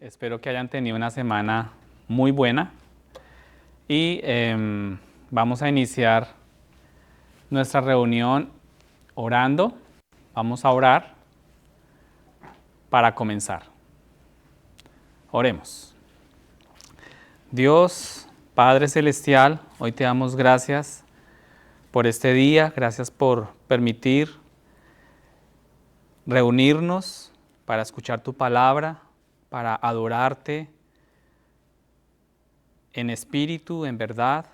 Espero que hayan tenido una semana muy buena y vamos a iniciar nuestra reunión orando. Vamos a orar para comenzar. Oremos. Dios, Padre Celestial, hoy te damos gracias por este día, gracias por permitir reunirnos para escuchar tu palabra, para adorarte en espíritu, en verdad.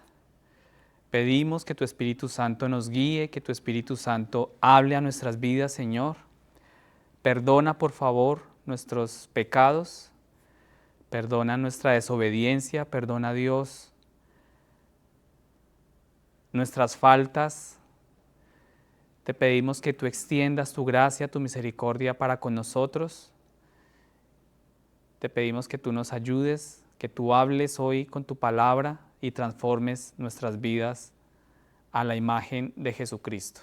Pedimos que tu Espíritu Santo nos guíe, que tu Espíritu Santo hable a nuestras vidas, Señor. Perdona, por favor, nuestros pecados, perdona nuestra desobediencia, perdona, Dios, nuestras faltas. Te pedimos que tú extiendas tu gracia, tu misericordia para con nosotros. Te pedimos que tú nos ayudes, que tú hables hoy con tu palabra y transformes nuestras vidas a la imagen de Jesucristo.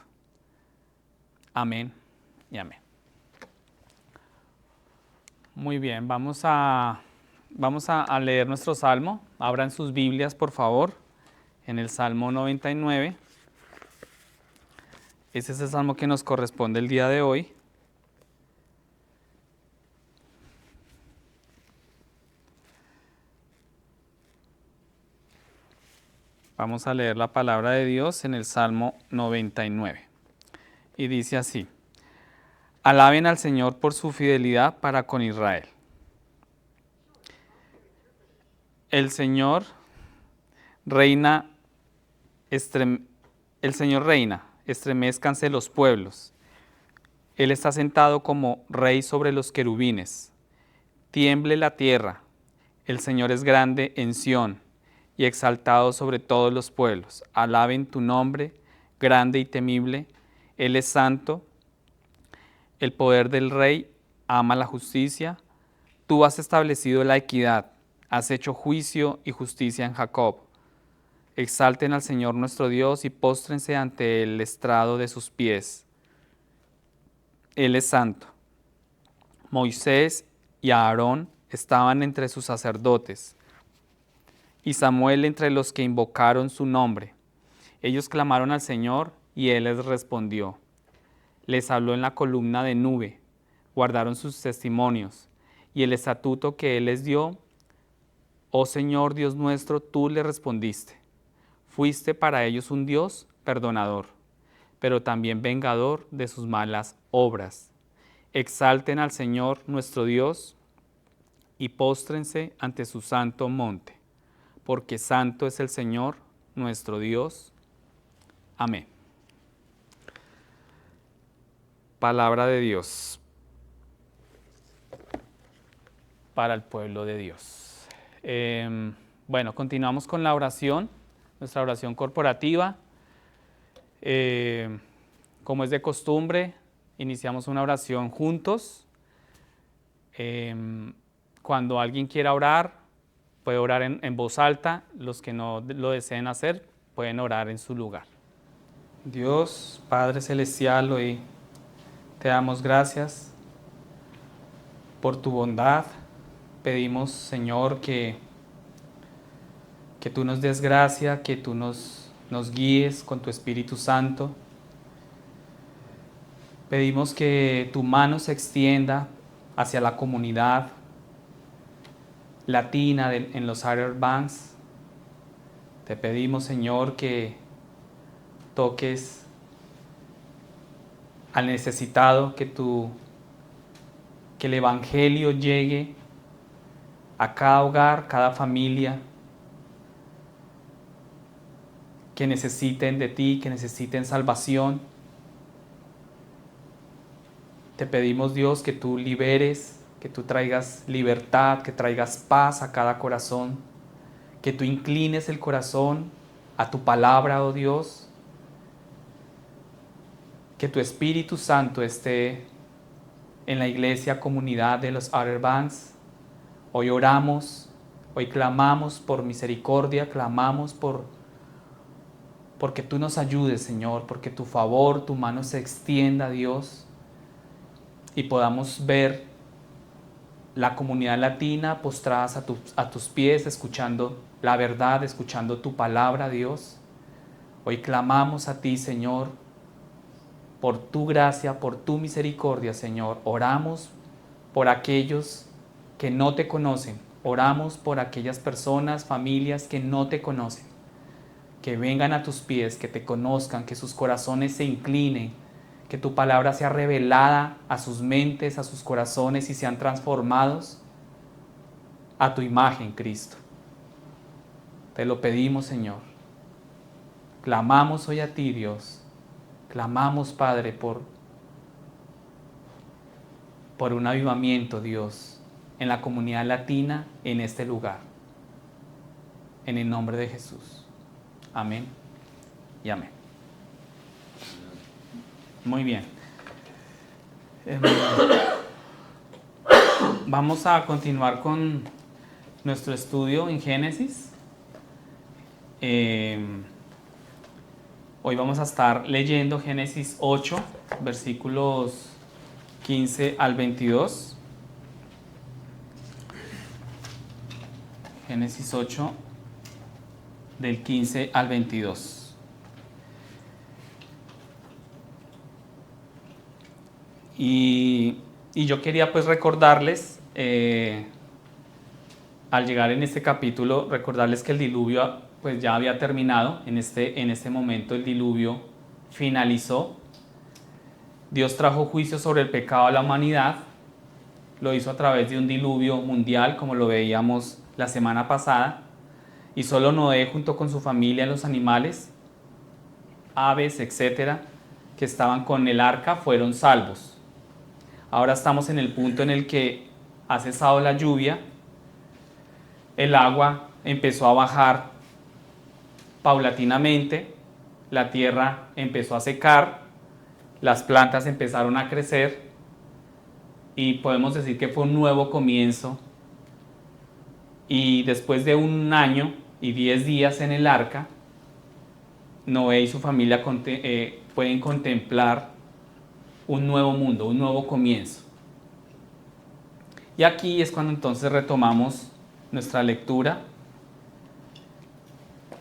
Amén y amén. Muy bien, vamos a leer nuestro salmo. Abran sus Biblias, por favor, en el Salmo 99. Ese es el salmo que nos corresponde el día de hoy. Vamos a leer la palabra de Dios en el Salmo 99. Y dice así: Alaben al Señor por su fidelidad para con Israel. El Señor reina, estremézcanse los pueblos. Él está sentado como rey sobre los querubines. Tiemble la tierra. El Señor es grande en Sión y exaltado sobre todos los pueblos. Alaben tu nombre, grande y temible. Él es santo. El poder del rey ama la justicia. Tú has establecido la equidad. Has hecho juicio y justicia en Jacob. Exalten al Señor nuestro Dios y póstrense ante el estrado de sus pies. Él es santo. Moisés y Aarón estaban entre sus sacerdotes, y Samuel entre los que invocaron su nombre. Ellos clamaron al Señor, y Él les respondió. Les habló en la columna de nube, guardaron sus testimonios, y el estatuto que Él les dio. Oh Señor Dios nuestro, tú le respondiste. Fuiste para ellos un Dios perdonador, pero también vengador de sus malas obras. Exalten al Señor nuestro Dios y póstrense ante su santo monte, porque santo es el Señor nuestro Dios. Amén. Palabra de Dios para el pueblo de Dios. Bueno, continuamos con la oración, nuestra oración corporativa. Como es de costumbre, iniciamos una oración juntos. Cuando alguien quiera orar, puede orar en voz alta. Los que no lo deseen hacer, pueden orar en su lugar. Dios, Padre Celestial, hoy te damos gracias por tu bondad. Pedimos, Señor, que tú nos des gracia, que tú nos guíes con tu Espíritu Santo. Pedimos que tu mano se extienda hacia la comunidad latina en los Outer Banks. Te pedimos, Señor, que toques al necesitado, que el Evangelio llegue a cada hogar, cada familia que necesiten de ti, que necesiten salvación. Te pedimos, Dios, que tú liberes, que tú traigas libertad, que traigas paz a cada corazón, que tú inclines el corazón a tu palabra, oh Dios, que tu Espíritu Santo esté en la iglesia comunidad de los Outer Banks. Hoy oramos, hoy clamamos por misericordia, clamamos porque tú nos ayudes, Señor, porque tu favor, tu mano se extienda, Dios, y podamos ver la comunidad latina postradas a tus pies, escuchando la verdad, escuchando tu palabra, Dios. Hoy clamamos a ti, Señor, por tu gracia, por tu misericordia, Señor. Oramos por aquellos que no te conocen. Oramos por aquellas personas, familias que no te conocen. Que vengan a tus pies, que te conozcan, que sus corazones se inclinen, que tu palabra sea revelada a sus mentes, a sus corazones y sean transformados a tu imagen, Cristo. Te lo pedimos, Señor. Clamamos hoy a ti, Dios. Clamamos, Padre, por un avivamiento, Dios, en la comunidad latina, en este lugar. En el nombre de Jesús. Amén y amén. Muy bien. Vamos a continuar con nuestro estudio en Génesis. Hoy vamos a estar leyendo Génesis 8, versículos 15 al 22. Génesis 8, del 15 al 22. Y yo quería pues recordarles, al llegar en este capítulo, recordarles que el diluvio pues ya había terminado. En este momento el diluvio finalizó. Dios trajo juicio sobre el pecado a la humanidad. Lo hizo a través de un diluvio mundial, como lo veíamos la semana pasada. Y solo Noé, junto con su familia, los animales, aves, etcétera, que estaban con el arca, fueron salvos. Ahora estamos en el punto en el que ha cesado la lluvia, el agua empezó a bajar paulatinamente, la tierra empezó a secar, las plantas empezaron a crecer y podemos decir que fue un nuevo comienzo. Y después de 1 año y 10 días en el arca, Noé y su familia pueden contemplar un nuevo mundo, un nuevo comienzo. Y aquí es cuando entonces retomamos nuestra lectura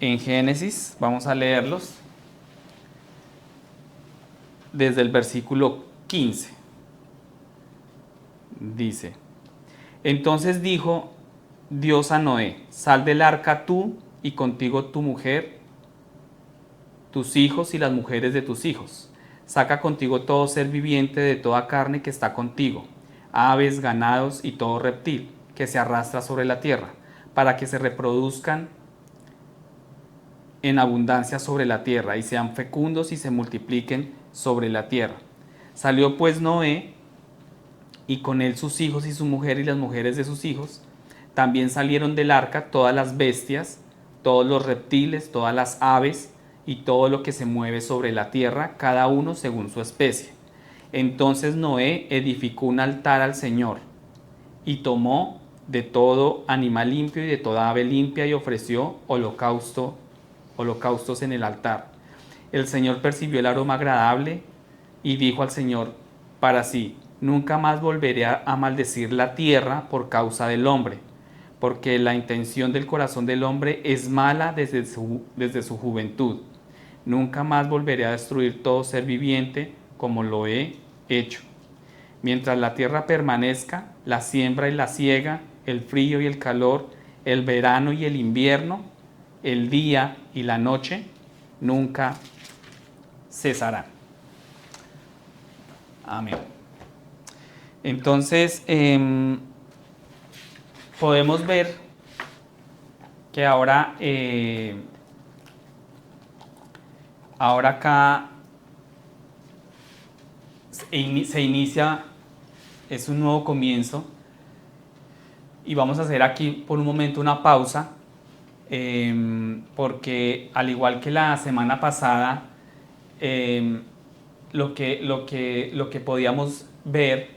en Génesis. Vamos a leerlos desde el versículo 15. Dice: entonces dijo Dios a Noé: sal del arca tú y contigo tu mujer, tus hijos y las mujeres de tus hijos. Saca contigo todo ser viviente de toda carne que está contigo, aves, ganados y todo reptil que se arrastra sobre la tierra, para que se reproduzcan en abundancia sobre la tierra y sean fecundos y se multipliquen sobre la tierra. Salió pues Noé y con él sus hijos y su mujer y las mujeres de sus hijos. También salieron del arca todas las bestias, todos los reptiles, todas las aves y todo lo que se mueve sobre la tierra, cada uno según su especie. Entonces Noé edificó un altar al Señor y tomó de todo animal limpio y de toda ave limpia y ofreció holocaustos en el altar. El Señor percibió el aroma agradable y dijo al Señor para sí: nunca más volveré a maldecir la tierra por causa del hombre, porque la intención del corazón del hombre es mala desde su juventud. Nunca más volveré a destruir todo ser viviente como lo he hecho. Mientras la tierra permanezca, la siembra y la siega, el frío y el calor, el verano y el invierno, el día y la noche, nunca cesarán. Amén. Entonces, podemos ver que ahora acá se inicia, es un nuevo comienzo, y vamos a hacer aquí por un momento una pausa, porque al igual que la semana pasada, lo que podíamos ver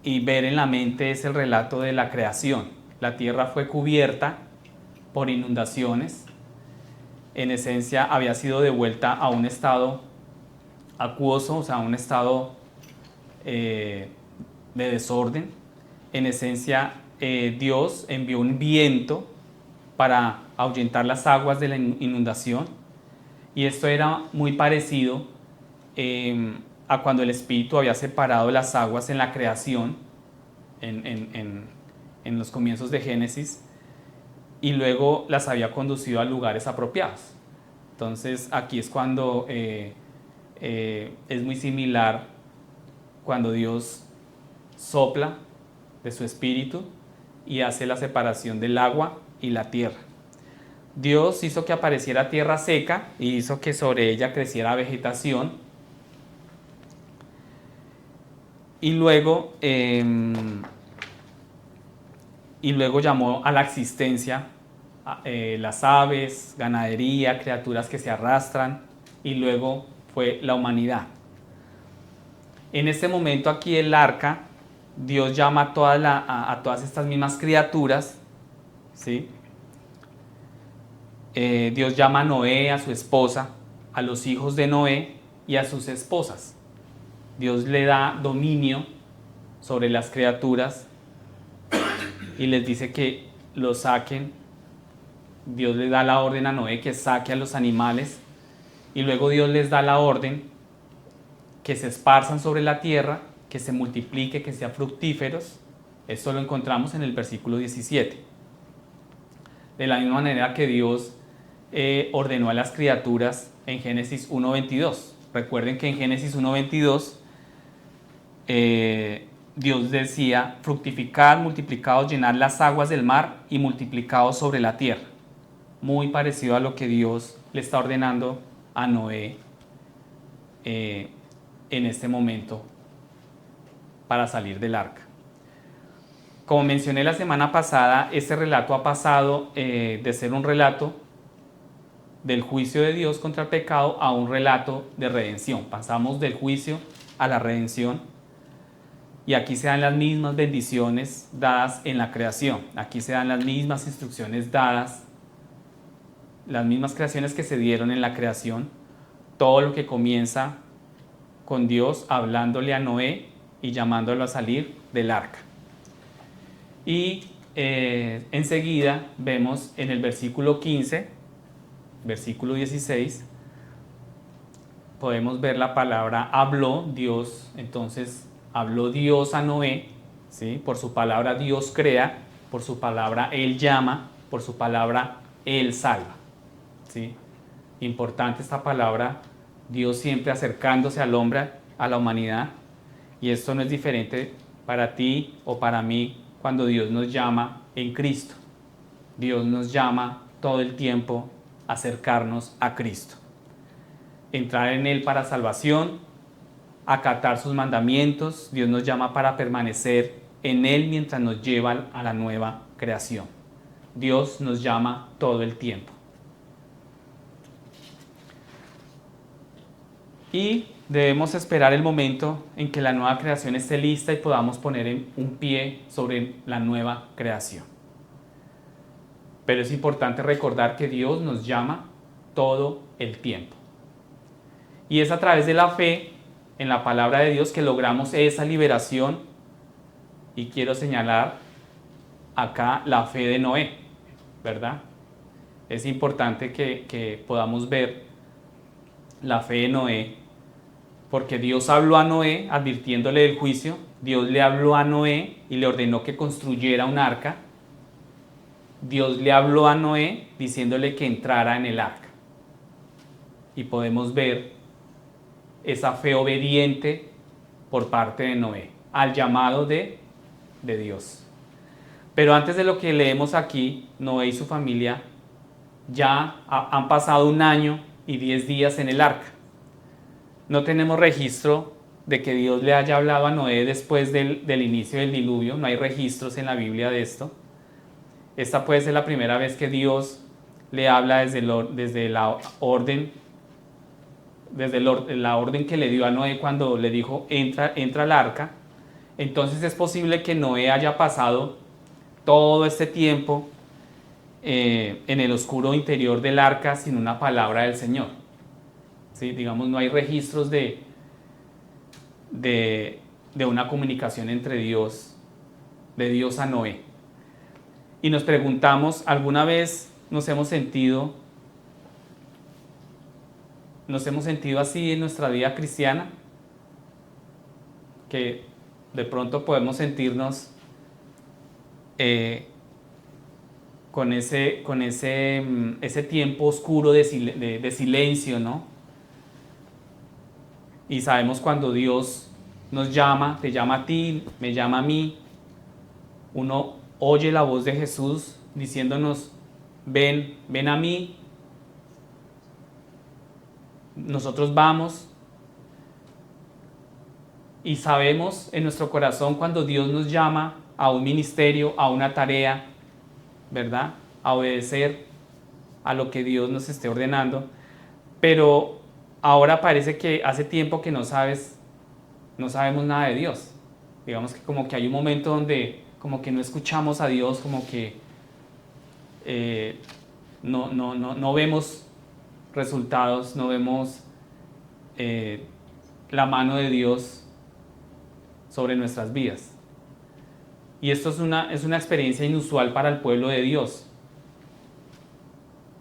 en la mente es el relato de la creación. La tierra fue cubierta por inundaciones. En esencia había sido devuelta a un estado acuoso, o sea, a un estado de desorden. En esencia, Dios envió un viento para ahuyentar las aguas de la inundación, y esto era muy parecido a cuando el Espíritu había separado las aguas en la creación, en los comienzos de Génesis, y luego las había conducido a lugares apropiados. Entonces aquí es cuando es muy similar cuando Dios sopla de su espíritu y hace la separación del agua y la tierra. Dios hizo que apareciera tierra seca y hizo que sobre ella creciera vegetación, y luego llamó a la existencia las aves, ganadería, criaturas que se arrastran, y luego fue la humanidad. En este momento aquí el arca, Dios llama a todas estas mismas criaturas, ¿sí? Dios llama a Noé, a su esposa, a los hijos de Noé y a sus esposas. Dios le da dominio sobre las criaturas y les dice que los saquen. Dios le da la orden a Noé que saque a los animales, y luego Dios les da la orden que se esparzan sobre la tierra, que se multiplique, que sean fructíferos. Esto lo encontramos en el versículo 17. De la misma manera que Dios ordenó a las criaturas en Génesis 1:22. Recuerden que en Génesis 1:22 Dios decía: fructificad, multiplicaos, llenad las aguas del mar y multiplicaos sobre la tierra. Muy parecido a lo que Dios le está ordenando a Noé en este momento para salir del arca. Como mencioné la semana pasada, este relato ha pasado de ser un relato del juicio de Dios contra el pecado a un relato de redención. Pasamos del juicio a la redención, y aquí se dan las mismas bendiciones dadas en la creación. Aquí se dan las mismas instrucciones dadas, las mismas creaciones que se dieron en la creación. Todo lo que comienza con Dios hablándole a Noé y llamándolo a salir del arca. Y enseguida vemos en el versículo 15, versículo 16, podemos ver la palabra habló Dios. Entonces habló Dios a Noé, ¿sí? Por su palabra Dios crea, por su palabra Él llama, por su palabra Él salva, ¿sí? Importante esta palabra, Dios siempre acercándose al hombre, a la humanidad, y esto no es diferente para ti o para mí cuando Dios nos llama en Cristo. Dios nos llama todo el tiempo a acercarnos a Cristo, entrar en Él para salvación, acatar sus mandamientos. Dios nos llama para permanecer en Él mientras nos lleva a la nueva creación. Dios nos llama todo el tiempo. Y debemos esperar el momento en que la nueva creación esté lista y podamos poner un pie sobre la nueva creación. Pero es importante recordar que Dios nos llama todo el tiempo. Y es a través de la fe en la palabra de Dios que logramos esa liberación. Y quiero señalar acá la fe de Noé, ¿verdad? Es importante que podamos ver la fe de Noé, porque Dios habló a Noé advirtiéndole del juicio. Dios le habló a Noé y le ordenó que construyera un arca. Dios le habló a Noé diciéndole que entrara en el arca. Y podemos ver esa fe obediente por parte de Noé al llamado de Dios. Pero antes de lo que leemos aquí, Noé y su familia ya han pasado 1 año y 10 días en el arca. No tenemos registro de que Dios le haya hablado a Noé después del inicio del diluvio. No hay registros en la Biblia de esto. Esta puede ser la primera vez que Dios le habla desde la orden que le dio a Noé cuando le dijo entra al arca. Entonces es posible que Noé haya pasado todo este tiempo en el oscuro interior del arca sin una palabra del Señor. ¿Sí? Digamos, no hay registros de de una comunicación entre Dios, de Dios a Noé. Y nos preguntamos, ¿alguna vez nos hemos sentido así en nuestra vida cristiana? Que de pronto podemos sentirnos con ese tiempo oscuro de silencio, ¿no? Y sabemos cuando Dios nos llama, te llama a ti, me llama a mí, uno oye la voz de Jesús diciéndonos, ven, ven a mí, nosotros vamos y sabemos en nuestro corazón cuando Dios nos llama a un ministerio, a una tarea, ¿verdad? A obedecer a lo que Dios nos esté ordenando, pero ahora parece que hace tiempo que no sabemos nada de Dios. Digamos que como que hay un momento donde como que no escuchamos a Dios, como que no vemos resultados, no vemos la mano de Dios sobre nuestras vidas. Y esto es una experiencia inusual para el pueblo de Dios.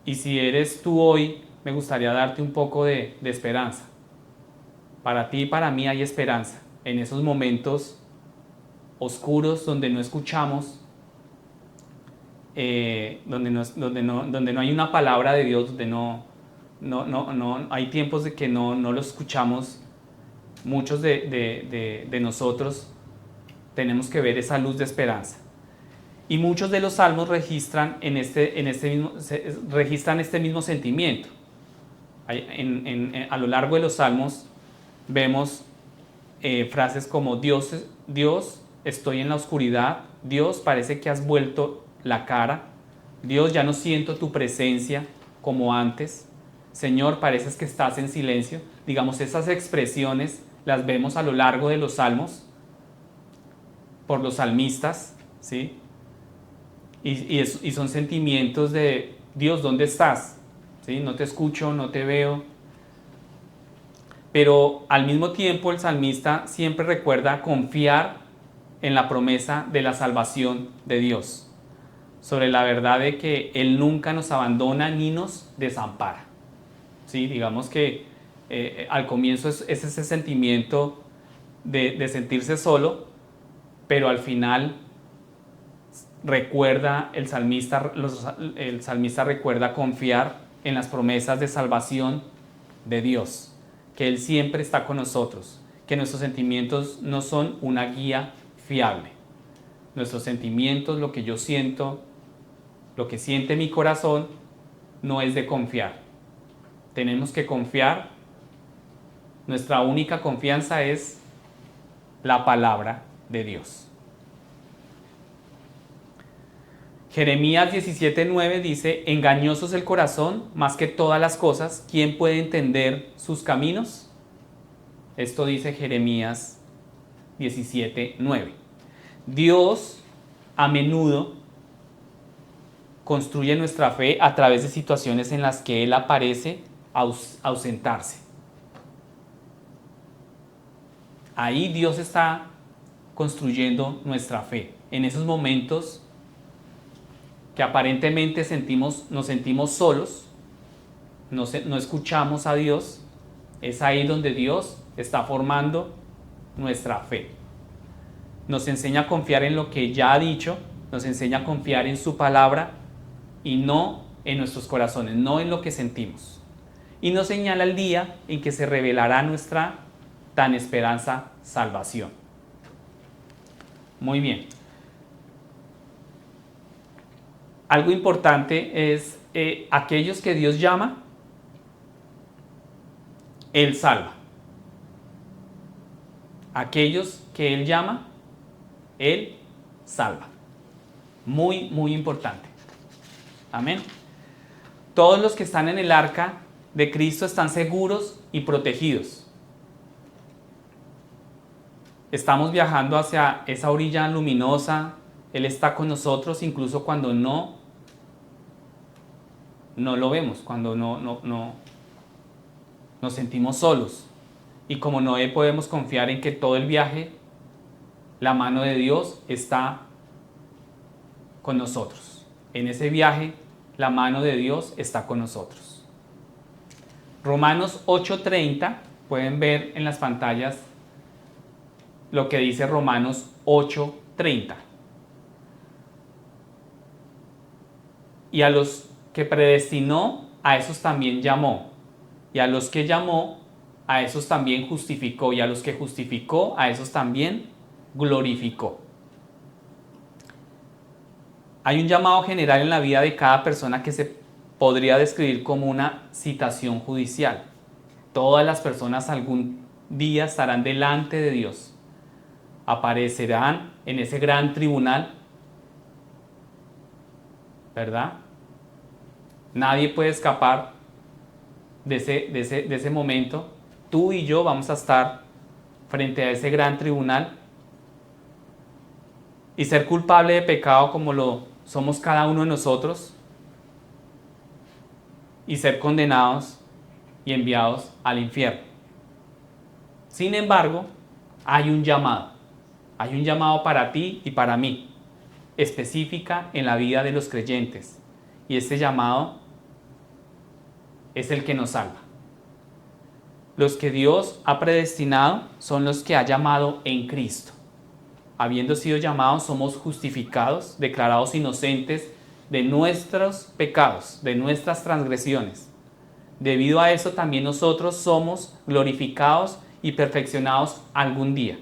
Y si eres tú hoy, me gustaría darte un poco de esperanza. Para ti y para mí hay esperanza en esos momentos oscuros donde no escuchamos, donde no hay una palabra de Dios, donde no hay tiempos de que no lo escuchamos. Muchos de nosotros tenemos que ver esa luz de esperanza. Y muchos de los salmos registran este mismo sentimiento. A lo largo de los salmos vemos frases como Dios, estoy en la oscuridad, Dios, parece que has vuelto la cara, Dios, ya no siento tu presencia como antes, Señor, pareces que estás en silencio. Digamos, esas expresiones las vemos a lo largo de los salmos por los salmistas, ¿sí? Y son sentimientos de Dios, ¿dónde estás? ¿Sí? No te escucho, no te veo. Pero al mismo tiempo el salmista siempre recuerda confiar en la promesa de la salvación de Dios, sobre la verdad de que Él nunca nos abandona ni nos desampara. ¿Sí? Digamos que al comienzo es ese sentimiento de sentirse solo, pero al final recuerda el salmista recuerda confiar en las promesas de salvación de Dios, que Él siempre está con nosotros, que nuestros sentimientos no son una guía fiable. Nuestros sentimientos, lo que yo siento, lo que siente mi corazón, no es de confiar. Tenemos que confiar. Nuestra única confianza es la palabra de Dios. Jeremías 17:9 dice, engañoso es el corazón más que todas las cosas, ¿quién puede entender sus caminos? Esto dice Jeremías 17:9. Dios a menudo construye nuestra fe a través de situaciones en las que Él aparece ausentarse. Ahí Dios está construyendo nuestra fe, en esos momentos que aparentemente nos sentimos solos, no escuchamos a Dios, es ahí donde Dios está formando nuestra fe. Nos enseña a confiar en lo que ya ha dicho, nos enseña a confiar en su palabra y no en nuestros corazones, no en lo que sentimos. Y nos señala el día en que se revelará nuestra tan esperanza salvación. Muy bien. Algo importante es aquellos que Dios llama, Él salva. Aquellos que Él llama, Él salva. Muy, muy importante. Amén. Todos los que están en el arca de Cristo están seguros y protegidos. Estamos viajando hacia esa orilla luminosa. Él está con nosotros incluso cuando no lo vemos, cuando no nos sentimos solos. Y como Noé podemos confiar en que todo el viaje la mano de Dios está con nosotros. En ese viaje, la mano de Dios está con nosotros. Romanos 8:30, pueden ver en las pantallas lo que dice Romanos 8:30. Y a los que predestinó, a esos también llamó. Y a los que llamó, a esos también justificó. Y a los que justificó, a esos también glorificó. Hay un llamado general en la vida de cada persona que se podría describir como una citación judicial. Todas las personas algún día estarán delante de Dios. Aparecerán en ese gran tribunal, ¿verdad? Nadie puede escapar de ese momento. Tú y yo vamos a estar frente a ese gran tribunal y ser culpable de pecado como lo somos cada uno de nosotros y ser condenados y enviados al infierno. Sin embargo, hay un llamado. Hay un llamado para ti y para mí, específica en la vida de los creyentes. Y este llamado es el que nos salva. Los que Dios ha predestinado son los que ha llamado en Cristo. Habiendo sido llamados, somos justificados, declarados inocentes de nuestros pecados, de nuestras transgresiones. Debido a eso también nosotros somos glorificados y perfeccionados algún día.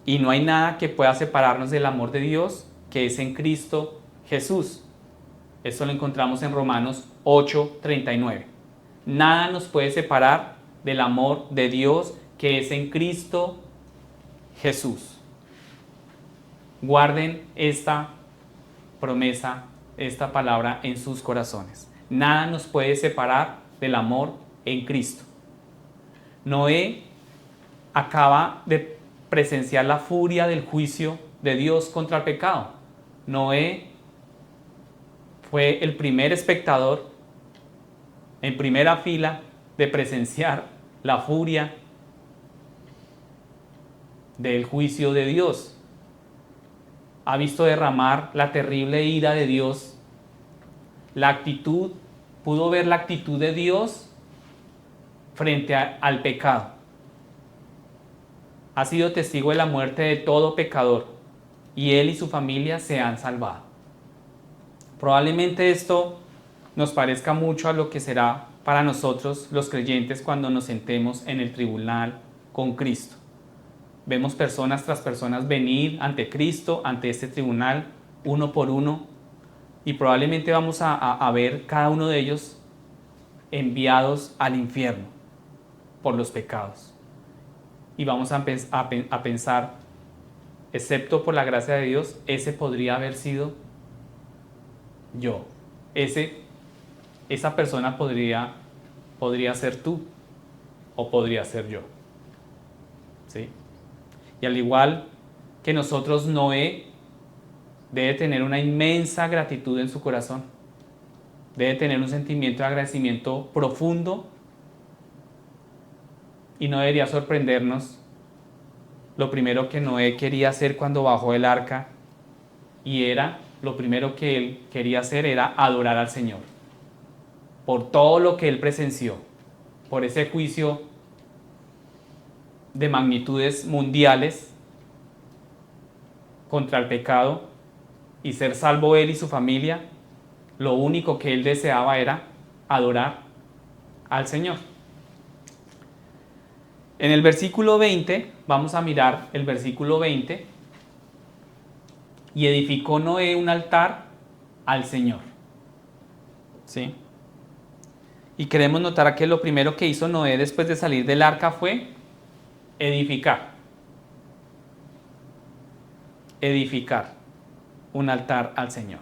Y no hay nada que pueda separarnos del amor de Dios que es en Cristo Jesús. Esto lo encontramos en Romanos 8:39. Nada nos puede separar del amor de Dios que es en Cristo Jesús. Guarden esta promesa, esta palabra en sus corazones. Nada nos puede separar del amor en Cristo. Noé acaba de presenciar la furia del juicio de Dios contra el pecado. Noé fue el primer espectador en primera fila de presenciar la furia del juicio de Dios. Ha visto derramar la terrible ira de Dios. Pudo ver la actitud de Dios frente al pecado. Ha sido testigo de la muerte de todo pecador y él y su familia se han salvado. Probablemente esto nos parezca mucho a lo que será para nosotros los creyentes cuando nos sentemos en el tribunal con Cristo. Vemos personas tras personas venir ante Cristo, ante este tribunal, uno por uno, y probablemente vamos a ver cada uno de ellos enviados al infierno por los pecados. Y vamos a pensar, excepto por la gracia de Dios, ese podría haber sido yo. Esa persona podría ser tú o podría ser yo. ¿Sí? Y al igual que nosotros, Noé debe tener una inmensa gratitud en su corazón. Debe tener un sentimiento de agradecimiento profundo y no debería sorprendernos lo primero que Noé quería hacer cuando bajó del arca, y lo primero que él quería hacer era adorar al Señor por todo lo que él presenció, por ese juicio de magnitudes mundiales contra el pecado, y ser salvo él y su familia. Lo único que él deseaba era adorar al Señor. En el versículo 20, vamos a mirar el versículo 20. Y edificó Noé un altar al Señor. ¿Sí? Y queremos notar que lo primero que hizo Noé después de salir del arca fue edificar. Edificar un altar al Señor.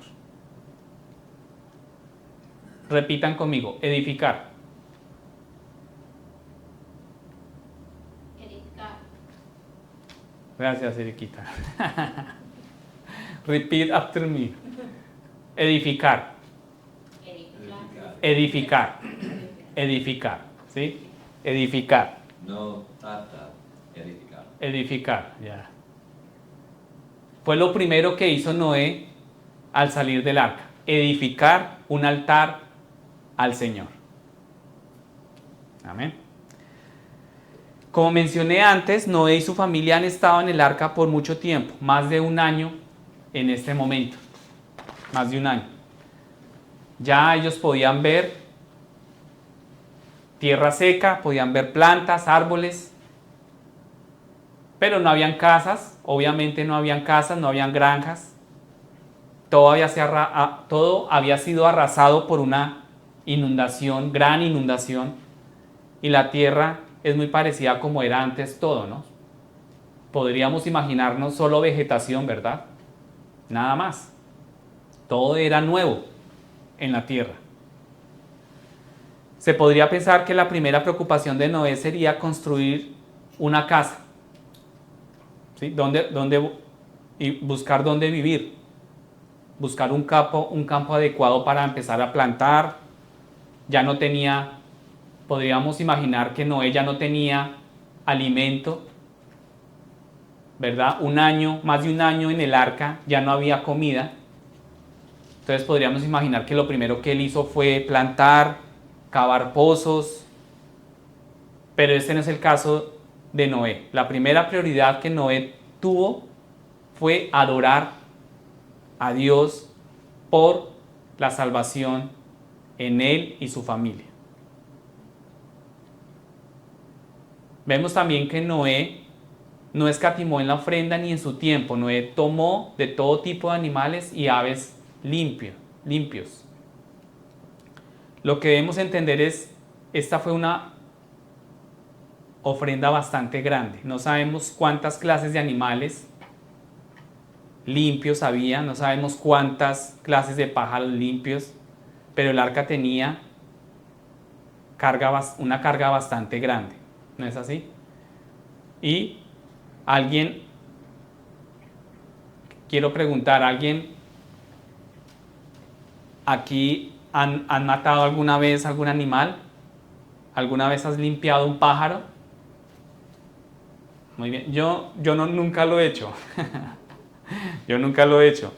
Repitan conmigo, edificar. Edificar. Gracias, Eriquita. Repeat after me. Edificar. Edificar. Edificar. ¿Sí? Edificar. No trata edificar. Edificar, ya. Fue lo primero que hizo Noé al salir del arca, edificar un altar al Señor. Amén. Como mencioné antes, Noé y su familia han estado en el arca por mucho tiempo, más de un año en este momento, más de un año. Ya ellos podían ver tierra seca, podían ver plantas, árboles, pero no habían casas, obviamente no habían casas, no habían granjas. Todo había sido arrasado por una inundación, gran inundación, y la tierra es muy parecida a como era antes todo, ¿no? Podríamos imaginarnos solo vegetación, ¿verdad? Nada más. Todo era nuevo en la tierra. Se podría pensar que la primera preocupación de Noé sería construir una casa, ¿sí? Y buscar dónde vivir, buscar un campo adecuado para empezar a plantar. Ya no tenía, podríamos imaginar que Noé ya no tenía alimento, ¿verdad? Más de un año en el arca, ya no había comida. Entonces podríamos imaginar que lo primero que él hizo fue plantar, cavar pozos, pero este no es el caso de Noé. La primera prioridad que Noé tuvo fue adorar a Dios por la salvación en él y su familia. Vemos también que Noé no escatimó en la ofrenda ni en su tiempo. Noé tomó de todo tipo de animales y aves limpios. Lo que debemos entender es, esta fue una ofrenda bastante grande. No sabemos cuántas clases de animales limpios había, no sabemos cuántas clases de pájaros limpios, pero el arca tenía una carga bastante grande, ¿no es así? Y quiero preguntar, ¿alguien aquí han matado alguna vez algún animal? ¿Alguna vez has limpiado un pájaro? Muy bien, yo nunca lo he hecho. Yo nunca lo he hecho.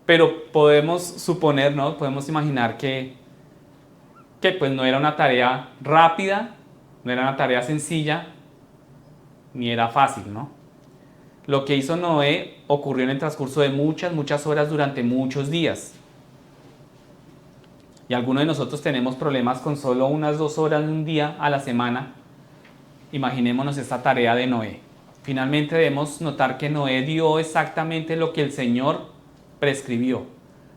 Pero podemos suponer, ¿no? Podemos imaginar que pues no era una tarea rápida, no era una tarea sencilla, ni era fácil, ¿no? Lo que hizo Noé ocurrió en el transcurso de muchas horas durante muchos días. Y algunos de nosotros tenemos problemas con solo unas 2 horas de un día a la semana. Imaginémonos esta tarea de Noé. Finalmente debemos notar que Noé dio exactamente lo que el Señor prescribió.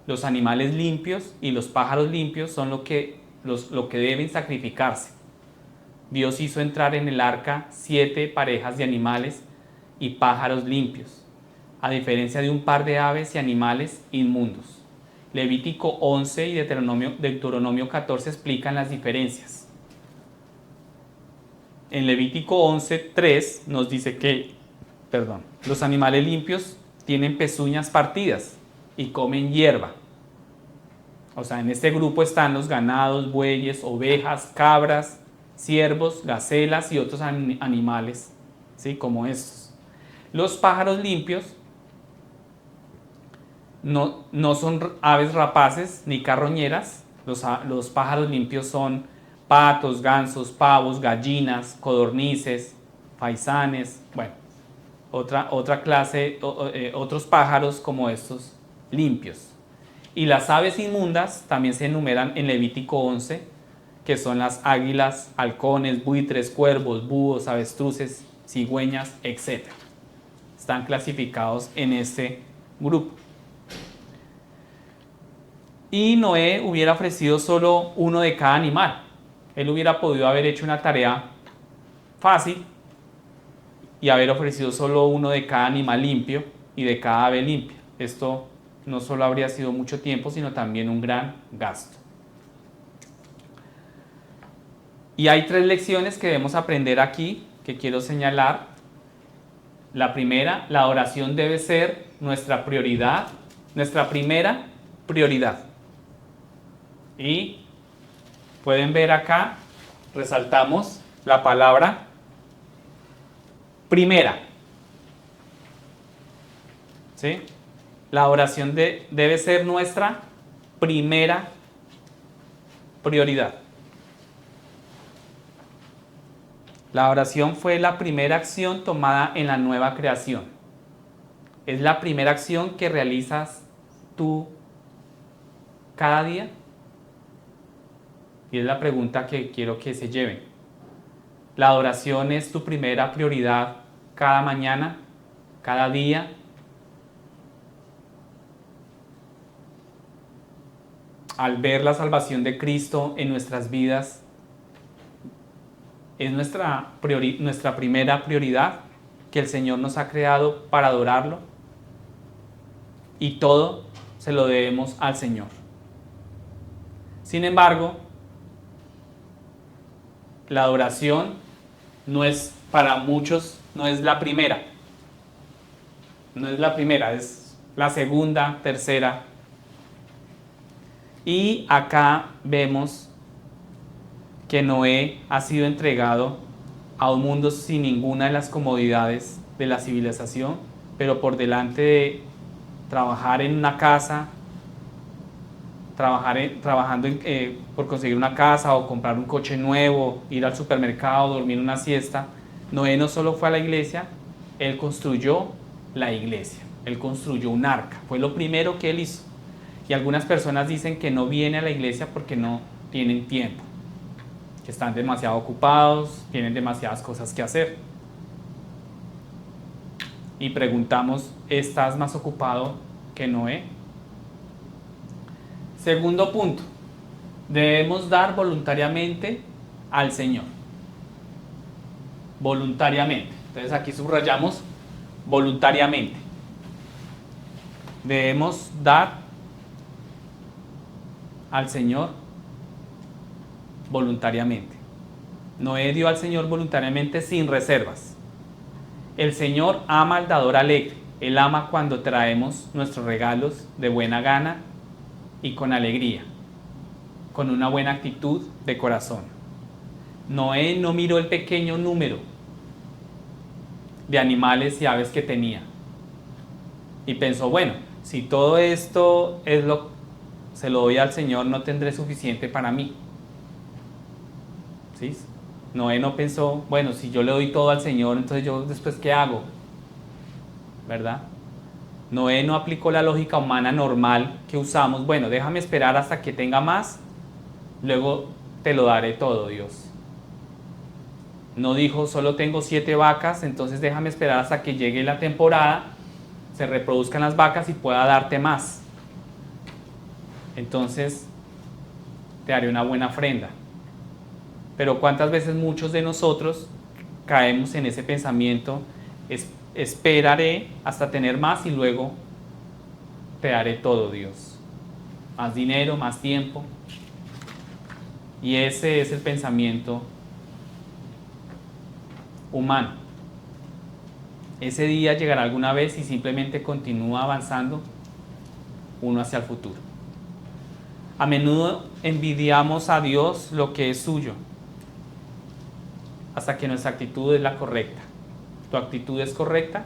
Los animales limpios y los pájaros limpios son lo que deben sacrificarse. Dios hizo entrar en el arca 7 parejas de animales y pájaros limpios, a diferencia de un par de aves y animales inmundos. Levítico 11 y Deuteronomio 14 explican las diferencias. En Levítico 11:3 nos dice que, los animales limpios tienen pezuñas partidas y comen hierba. O sea, en este grupo están los ganados, bueyes, ovejas, cabras, ciervos, gacelas y otros animales, ¿sí? Como estos. Los pájaros limpios no son aves rapaces ni carroñeras. Los pájaros limpios son patos, gansos, pavos, gallinas, codornices, faisanes, bueno, otra clase, otros pájaros como estos limpios. Y las aves inmundas también se enumeran en Levítico 11, que son las águilas, halcones, buitres, cuervos, búhos, avestruces, cigüeñas, etc. Están clasificados en este grupo. Y Noé hubiera ofrecido solo uno de cada animal. Él hubiera podido haber hecho una tarea fácil y haber ofrecido solo uno de cada animal limpio y de cada ave limpia. Esto no solo habría sido mucho tiempo, sino también un gran gasto. Y hay 3 lecciones que debemos aprender aquí, que quiero señalar. La primera, la oración debe ser nuestra prioridad, nuestra primera prioridad. Y pueden ver acá, resaltamos la palabra primera. ¿Sí? La oración debe ser nuestra primera prioridad. La oración fue la primera acción tomada en la nueva creación. Es la primera acción que realizas tú cada día. Y es la pregunta que quiero que se lleven. ¿La oración es tu primera prioridad cada mañana, cada día? Al ver la salvación de Cristo en nuestras vidas, es nuestra primera prioridad, que el Señor nos ha creado para adorarlo, y todo se lo debemos al Señor. Sin embargo, la adoración no es, para muchos, no es la primera. No es la primera, es la segunda, tercera. Y acá vemos que Noé ha sido entregado a un mundo sin ninguna de las comodidades de la civilización, pero por delante de trabajar en una casa, trabajando por conseguir una casa o comprar un coche nuevo, ir al supermercado, dormir una siesta, Noé no solo fue a la iglesia, él construyó la iglesia, él construyó un arca, fue lo primero que él hizo. Y algunas personas dicen que no viene a la iglesia porque no tienen tiempo, que están demasiado ocupados, tienen demasiadas cosas que hacer. Y preguntamos, ¿estás más ocupado que Noé? Segundo punto, debemos dar voluntariamente al Señor. Voluntariamente. Entonces aquí subrayamos voluntariamente. Debemos dar al Señor voluntariamente. Noé dio al Señor voluntariamente sin reservas. El Señor ama al dador alegre. Él ama cuando traemos nuestros regalos de buena gana y con alegría, con una buena actitud de corazón. Noé no miró el pequeño número de animales y aves que tenía y pensó, bueno, si todo esto se lo doy al Señor, no tendré suficiente para mí. ¿Sí? Noé no pensó, bueno, si yo le doy todo al Señor, entonces yo después ¿qué hago? ¿Verdad? Noé no aplicó la lógica humana normal que usamos, bueno, déjame esperar hasta que tenga más, luego te lo daré todo, Dios. No dijo, solo tengo 7 vacas, entonces déjame esperar hasta que llegue la temporada, se reproduzcan las vacas y pueda darte más. Entonces te haré una buena ofrenda. Pero ¿cuántas veces muchos de nosotros caemos en ese pensamiento? Esperaré hasta tener más y luego te daré todo, Dios. Más dinero, más tiempo. Y ese es el pensamiento humano. Ese día llegará alguna vez y simplemente continúa avanzando uno hacia el futuro. A menudo envidiamos a Dios lo que es suyo, hasta que nuestra actitud es la correcta. ¿Tu actitud es correcta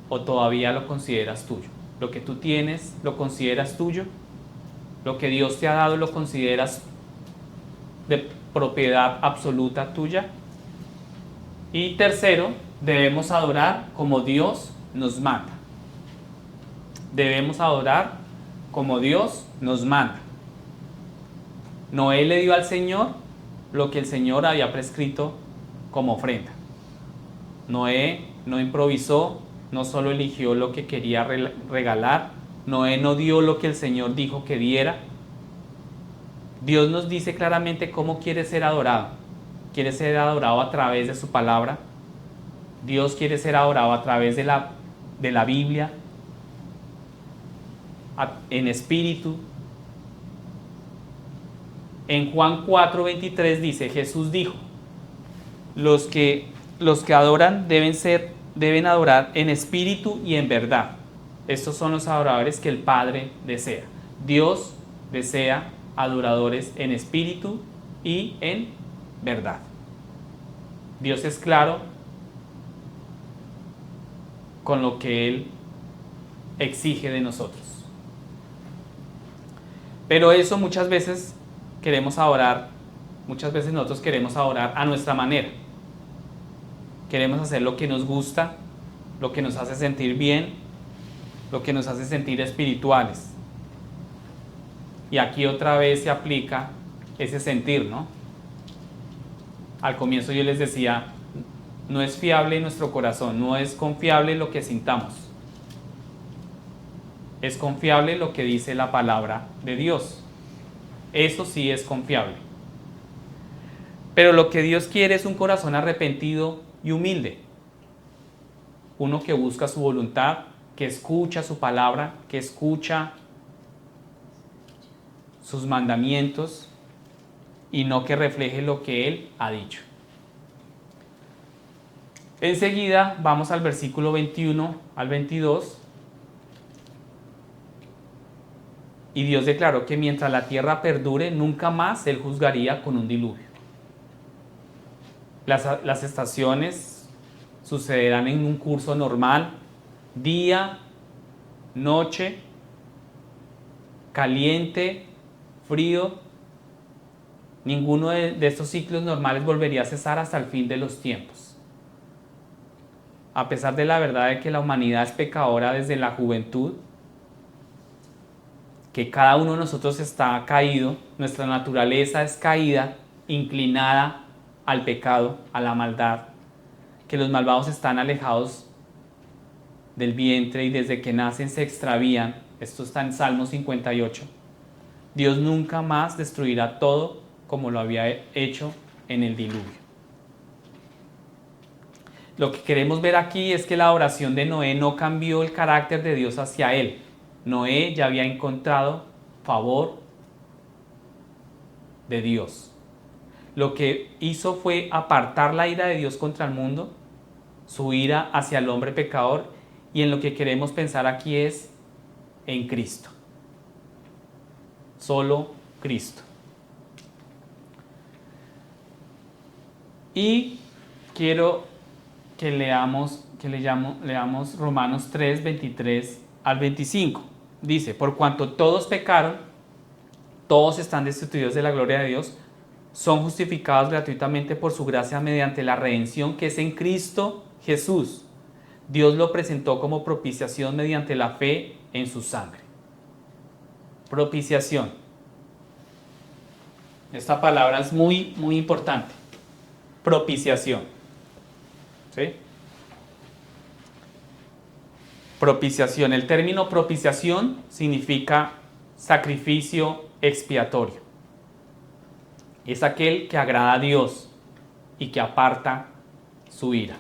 o todavía lo consideras tuyo? Lo que tú tienes, ¿lo consideras tuyo? Lo que Dios te ha dado, ¿lo consideras de propiedad absoluta tuya? Y tercero, debemos adorar como Dios nos manda. Debemos adorar como Dios nos manda. Noé le dio al Señor lo que el Señor había prescrito como ofrenda. Noé no improvisó, no solo eligió lo que quería regalar, Noé no dio lo que el Señor dijo que diera. Dios nos dice claramente cómo quiere ser adorado. Quiere ser adorado a través de su palabra. Dios quiere ser adorado a través de la Biblia, en espíritu. En Juan 4:23 dice, Jesús dijo, los que adoran deben adorar en espíritu y en verdad. Estos son los adoradores que el Padre desea. Dios desea adoradores en espíritu y en verdad. Dios es claro con lo que Él exige de nosotros. Pero eso muchas veces nosotros queremos adorar a nuestra manera. Queremos hacer lo que nos gusta, lo que nos hace sentir bien, lo que nos hace sentir espirituales. Y aquí otra vez se aplica ese sentir, ¿no? Al comienzo yo les decía, no es fiable nuestro corazón, no es confiable lo que sintamos. Es confiable lo que dice la palabra de Dios. Eso sí es confiable. Pero lo que Dios quiere es un corazón arrepentido y humilde. Uno que busca su voluntad, que escucha su palabra, que escucha sus mandamientos y no que refleje lo que Él ha dicho. Enseguida vamos al versículo 21 al 22. Y Dios declaró que mientras la tierra perdure, nunca más Él juzgaría con un diluvio. Las estaciones sucederán en un curso normal, día, noche, caliente, frío. Ninguno de estos ciclos normales volvería a cesar hasta el fin de los tiempos. A pesar de la verdad de que la humanidad es pecadora desde la juventud, que cada uno de nosotros está caído, nuestra naturaleza es caída, inclinada al pecado, a la maldad, que los malvados están alejados del vientre y desde que nacen se extravían. Esto está en Salmo 58. Dios nunca más destruirá todo como lo había hecho en el diluvio. Lo que queremos ver aquí es que la oración de Noé no cambió el carácter de Dios hacia él. Noé ya había encontrado favor de Dios. Lo que hizo fue apartar la ira de Dios contra el mundo, su ira hacia el hombre pecador, y en lo que queremos pensar aquí es en Cristo. Solo Cristo. Y quiero que leamos Romanos 3, 23 al 25. Dice, por cuanto todos pecaron, todos están destituidos de la gloria de Dios, son justificados gratuitamente por su gracia mediante la redención que es en Cristo Jesús. Dios lo presentó como propiciación mediante la fe en su sangre. Propiciación. Esta palabra es muy, muy importante. Propiciación. ¿Sí? Propiciación. El término propiciación significa sacrificio expiatorio. Es aquel que agrada a Dios y que aparta su ira.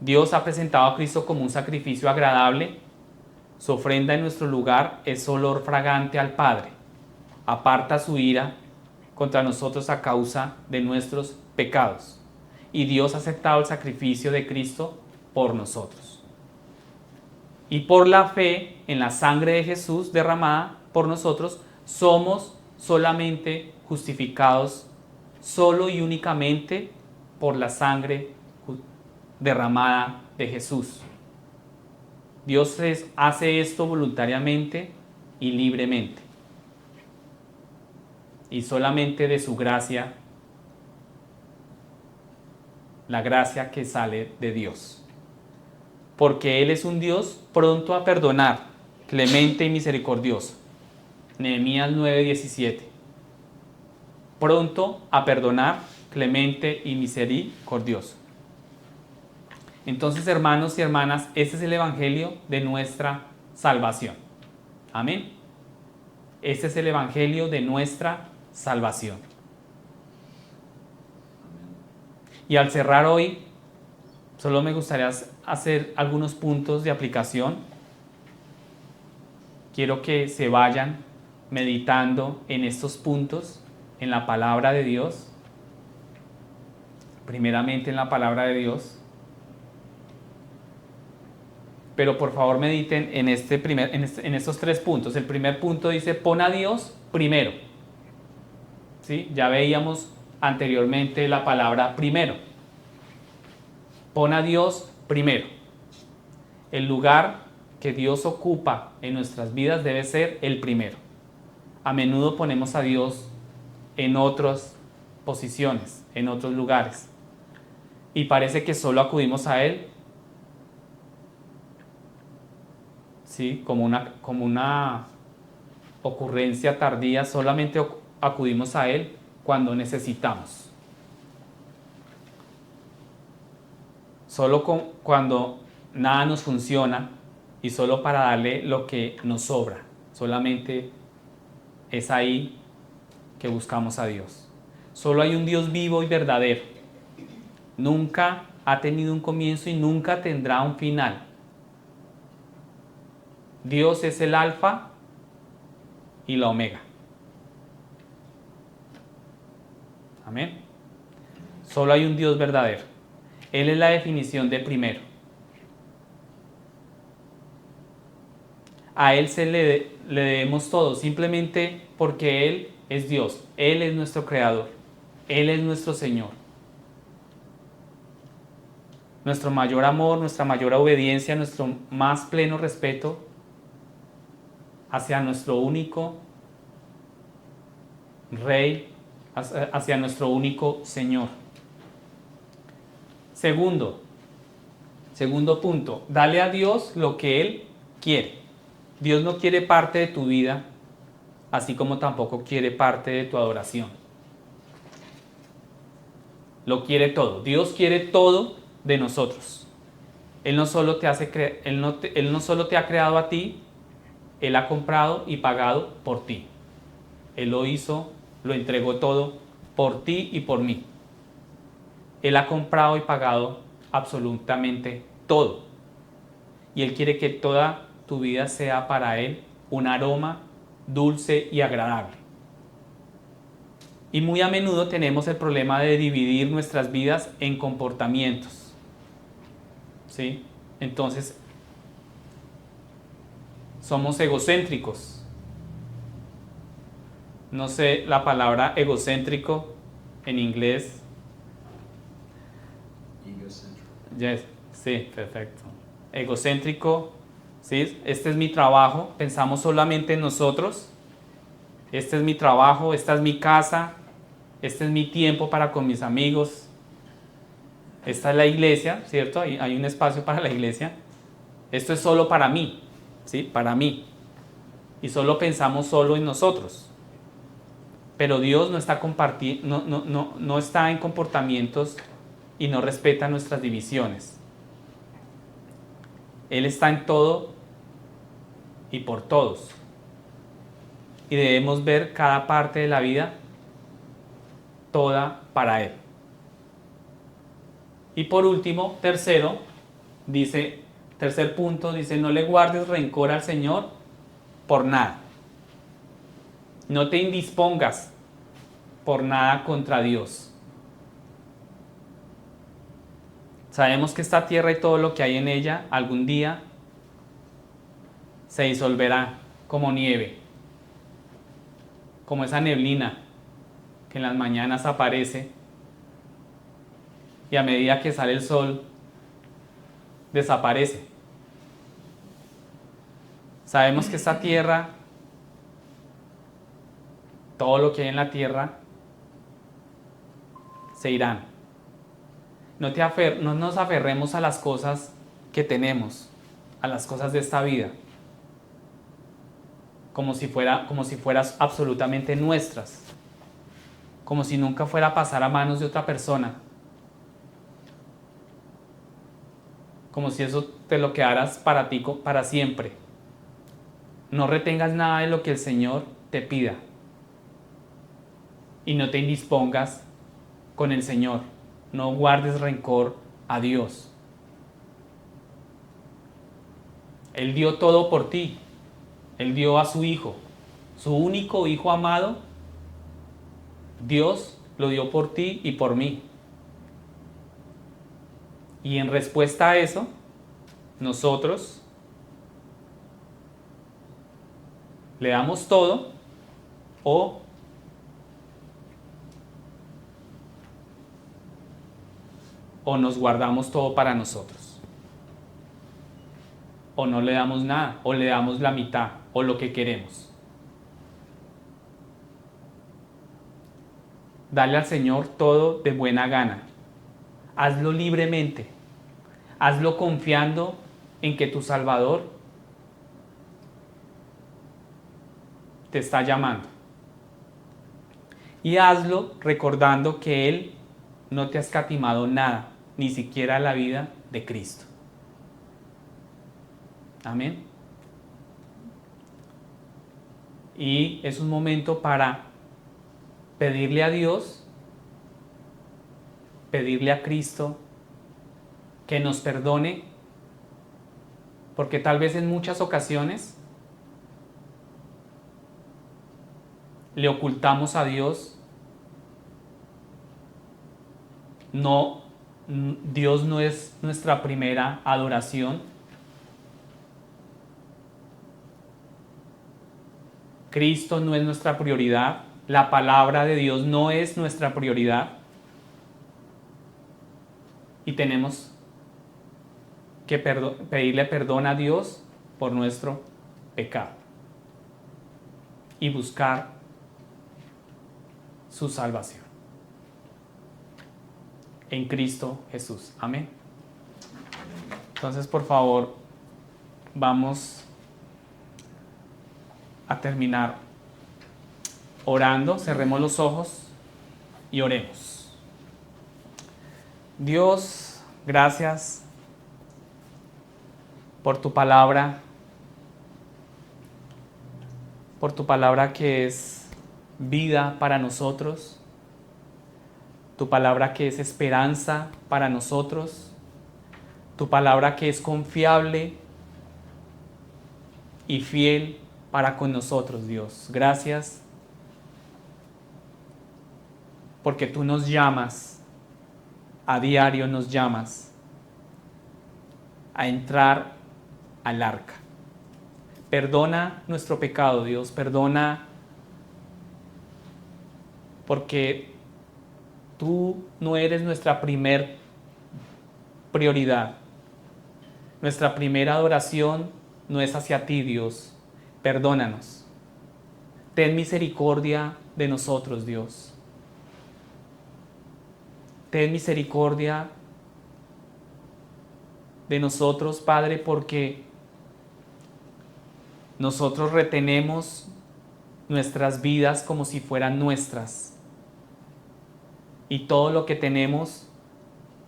Dios ha presentado a Cristo como un sacrificio agradable. Su ofrenda en nuestro lugar es olor fragante al Padre. Aparta su ira contra nosotros a causa de nuestros pecados. Y Dios ha aceptado el sacrificio de Cristo por nosotros. Y por la fe en la sangre de Jesús derramada por nosotros, somos solamente justificados solo y únicamente por la sangre derramada de Jesús. Dios hace esto voluntariamente y libremente. Y solamente de su gracia, la gracia que sale de Dios. Porque Él es un Dios pronto a perdonar, clemente y misericordioso. Nehemías 9:17. Pronto a perdonar, clemente y misericordioso. Entonces, hermanos y hermanas, este es el evangelio de nuestra salvación. Amén. Este es el evangelio de nuestra salvación. Y al cerrar hoy, solo me gustaría hacer algunos puntos de aplicación. Quiero que se vayan meditando en estos puntos, en la palabra de Dios. Primeramente en la palabra de Dios. Pero por favor mediten en estos 3 puntos. El primer punto dice, pon a Dios primero. ¿Sí? Ya veíamos anteriormente la palabra primero. Pon a Dios primero. El lugar que Dios ocupa en nuestras vidas debe ser el primero. A menudo ponemos a Dios en otras posiciones, en otros lugares. Y parece que solo acudimos a Él, ¿sí? Como una ocurrencia tardía, solamente acudimos a Él cuando necesitamos. Solo cuando nada nos funciona y solo para darle lo que nos sobra. Solamente es ahí que buscamos a Dios. Solo hay un Dios vivo y verdadero. Nunca ha tenido un comienzo y nunca tendrá un final. Dios es el alfa y la omega. Amén. Solo hay un Dios verdadero. Él es la definición de primero. A Él le debemos todo, simplemente porque Él es Dios. Él es nuestro creador. Él es nuestro Señor. Nuestro mayor amor, nuestra mayor obediencia, nuestro más pleno respeto hacia nuestro único Rey, hacia nuestro único Señor. Segundo punto, dale a Dios lo que Él quiere. Dios no quiere parte de tu vida, así como tampoco quiere parte de tu adoración. Lo quiere todo. Dios quiere todo de nosotros. Él no solo te ha creado a ti, Él ha comprado y pagado por ti. Él lo hizo, lo entregó todo por ti y por mí. Él ha comprado y pagado absolutamente todo. Y Él quiere que toda tu vida sea para Él un aroma dulce y agradable. Y muy a menudo tenemos el problema de dividir nuestras vidas en comportamientos. ¿Sí? Entonces, somos egocéntricos. No sé la palabra egocéntrico en inglés. Yes, sí, perfecto. Egocéntrico, ¿sí? Este es mi trabajo, pensamos solamente en nosotros. Este es mi trabajo, esta es mi casa, este es mi tiempo para con mis amigos. Esta es la iglesia, ¿cierto? Hay un espacio para la iglesia. Esto es solo para mí, ¿sí? Para mí. Y solo pensamos solo en nosotros. Pero Dios no está no está en comportamientos y no respeta nuestras divisiones. Él está en todo y por todos. Y debemos ver cada parte de la vida toda para Él. Y por último, tercer punto, dice, no le guardes rencor al Señor por nada. No te indispongas por nada contra Dios. Sabemos que esta tierra y todo lo que hay en ella algún día se disolverá como nieve, como esa neblina que en las mañanas aparece y a medida que sale el sol desaparece. Sabemos que esta tierra, todo lo que hay en la tierra, se irán. No nos aferremos a las cosas que tenemos, a las cosas de esta vida, como si fueras absolutamente nuestras, como si nunca fuera a pasar a manos de otra persona, como si eso te lo quedaras para ti para siempre. No retengas nada de lo que el Señor te pida y no te indispongas con el Señor. No guardes rencor a Dios. Él dio todo por ti. Él dio a su Hijo, su único Hijo amado. Dios lo dio por ti y por mí. Y en respuesta a eso, nosotros le damos todo o nos guardamos todo para nosotros. o no le damos nada, o le damos la mitad, o lo que queremos. Dale al Señor todo de buena gana. Hazlo libremente. Hazlo confiando en que tu Salvador te está llamando. Y hazlo recordando que Él no te ha escatimado nada, ni siquiera la vida de Cristo. Amén. Y es un momento para pedirle a Dios, pedirle a Cristo que nos perdone, porque tal vez en muchas ocasiones le ocultamos a Dios. No, Dios no es nuestra primera adoración. Cristo no es nuestra prioridad. La palabra de Dios no es nuestra prioridad. Y tenemos que pedirle perdón a Dios por nuestro pecado y buscar su salvación en Cristo Jesús. Amén. Entonces, por favor, vamos a terminar orando. Cerremos los ojos y oremos. Dios, gracias por tu palabra que es vida para nosotros, tu palabra que es esperanza para nosotros, tu palabra que es confiable y fiel para con nosotros, Dios. Gracias porque tú nos llamas, a diario nos llamas a entrar al arca. Perdona nuestro pecado, Dios, perdona porque tú no eres nuestra primer prioridad. Nuestra primera adoración no es hacia ti, Dios. Perdónanos. Ten misericordia de nosotros, Dios. Ten misericordia de nosotros, Padre, porque nosotros retenemos nuestras vidas como si fueran nuestras. Y todo lo que tenemos,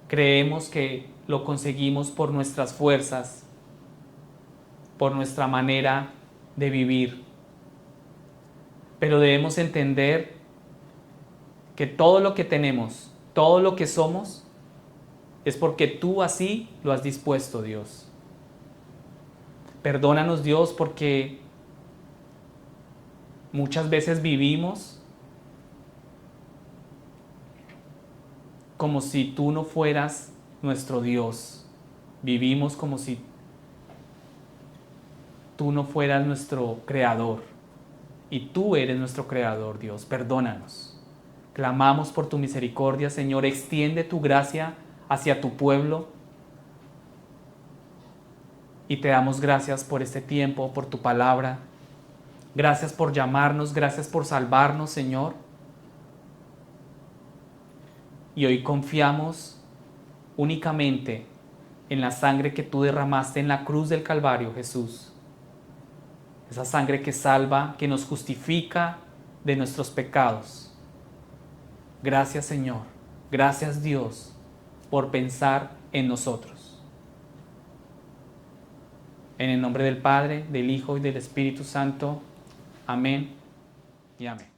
creemos que lo conseguimos por nuestras fuerzas, por nuestra manera de vivir. Pero debemos entender que todo lo que tenemos, todo lo que somos, es porque tú así lo has dispuesto, Dios. Perdónanos, Dios, porque muchas veces vivimos como si tú no fueras nuestro Dios. Vivimos como si tú no fueras nuestro creador. Y tú eres nuestro creador, Dios. Perdónanos. Clamamos por tu misericordia, Señor. Extiende tu gracia hacia tu pueblo. Y te damos gracias por este tiempo, por tu palabra. Gracias por llamarnos, gracias por salvarnos, Señor. Y hoy confiamos únicamente en la sangre que tú derramaste en la cruz del Calvario, Jesús. Esa sangre que salva, que nos justifica de nuestros pecados. Gracias, Señor. Gracias, Dios, por pensar en nosotros. En el nombre del Padre, del Hijo y del Espíritu Santo. Amén y amén.